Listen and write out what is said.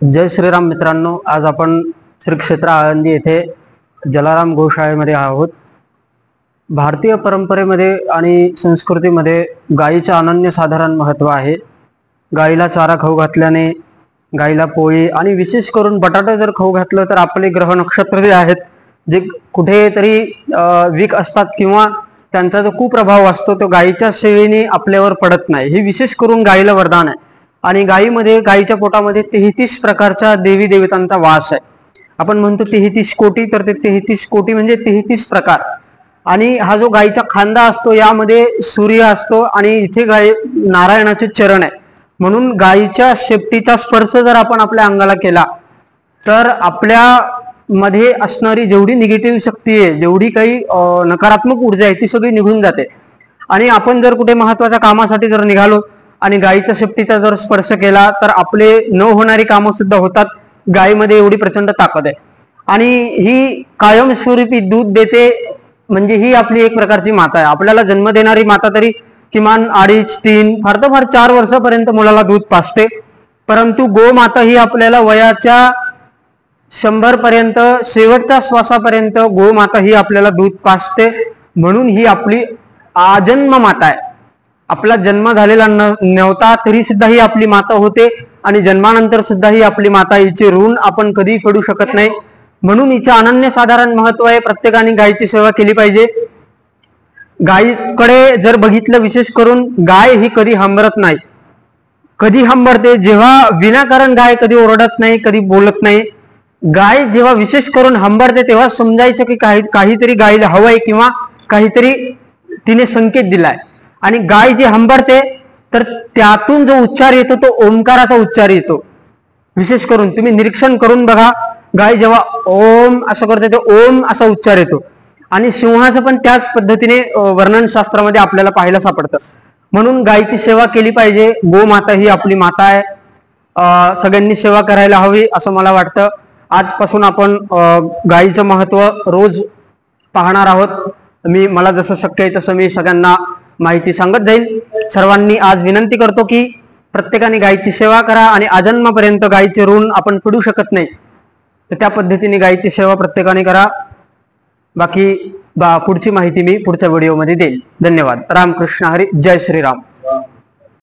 जय श्रीराम मित्रांनो, आज आपण श्री क्षेत्र आळंदी येथे जलाराम गोशाळेमध्ये आहोत। भारतीय परंपरेमध्ये आणि संस्कृतीमध्ये गायीचे अनन्यसाधारण महत्त्व आहे। गायीला चारा खाऊ घातल्याने, गायीला पोळी आणि विशेष करून बटाटा जर खाऊ घातलं तर आपले ग्रह नक्षत्र जे आहेत जे कुठेतरी वीक असतात किंवा त्यांचा जो कुप्रभाव असतो तो गायीच्या शेळीने आपल्यावर पडत नाही। हे विशेष करून गायीला वरदान आहे। आणि गायीमध्ये, गायीच्या पोटामध्ये 33 प्रकारच्या देवी देवतांचा वास आहे। आपण म्हणतो 33 कोटी, तर ते 33 कोटी म्हणजे 33 प्रकार। आणि हा जो गायीचा खांदा असतो यामध्ये सूर्य असतो आणि इथे गाय नारायणाचे चरण आहे। म्हणून गायीच्या शेपटीचा स्पर्श जर आपण आपल्या अंगाला केला तर आपल्या मध्ये असणारी जेवढी निगेटिव्ह शक्ती आहे, जेवढी काही नकारात्मक ऊर्जा आहे ती सगळी निघून जाते। आणि आपण जर कुठे महत्त्वाच्या कामासाठी जर निघालो आणि गायीच्या शेपटीचा जर स्पर्श केला तर आपले न होणारी कामं सुद्धा होतात। गायीमध्ये एवढी प्रचंड ताकद आहे आणि ही कायमस्वरूपी दूध देते, म्हणजे ही आपली एक प्रकारची माता आहे। आपल्याला जन्म देणारी माता तरी किमान 2.5-3 फार तर फार 4 वर्षापर्यंत मुलाला दूध पाजते, परंतु गोमाता ही आपल्याला वयाच्या 100 पर्यंत, शेवटच्या श्वासापर्यंत गोमाता ही आपल्याला दूध पाजते। म्हणून ही आपली आजन्म माता आहे। आपला जन्म झालेला नव्हता तरी सुद्धा ही आपली माता होते आणि जन्मानंतर सुद्धा ही आपली माता, हिचे ऋण आपण कधी फेडू शकत नाही। म्हणून हिचे अनन्यसाधारण महत्त्व आहे। प्रत्येकाने गायीची सेवा केली पाहिजे। गायीकडे जर बघितलं, विशेष करून गाय ही कधी हंबरत नाही। कधी हंबरते जेव्हा विनाकारण गाय कधी ओरडत नाही, कधी बोलत नाही। गाय जेव्हा विशेष करून हंबरते तेव्हा समजायचं की काहीतरी गायीला हवंय किंवा काहीतरी तिने संकेत दिलाय। आणि गाय जी हंबरते तर त्यातून जो उच्चार येतो तो ओंकाराचा उच्चार येतो। विशेष करून तुम्ही निरीक्षण करून बघा, गाय जेव्हा ओम असं करते तो ओम असा उच्चार येतो। आणि सिंहाचं पण त्याच पद्धतीने वर्णनशास्त्रामध्ये आपल्याला पाहायला सापडतं। म्हणून गायीची सेवा केली पाहिजे। गोमाता ही आपली माता आहे, सगळ्यांनी सेवा करायला हवी असं मला वाटतं। आजपासून आपण गायीचं महत्त्व रोज पाहणार आहोत। मला जसं शक्य आहे तसं मी सगळ्यांना माहिती सांगत जाईल। सर्वांनी आज विनंती करतो की प्रत्येकाने गायीची सेवा करा आणि आजन्मापर्यंत गायीचे ऋण आपण फेडू शकत नाही, तर त्या पद्धतीने गायीची सेवा प्रत्येकाने करा। बाकी पुढची माहिती मी पुढच्या व्हिडिओमध्ये देईल। धन्यवाद। रामकृष्ण हरी। जय श्रीराम।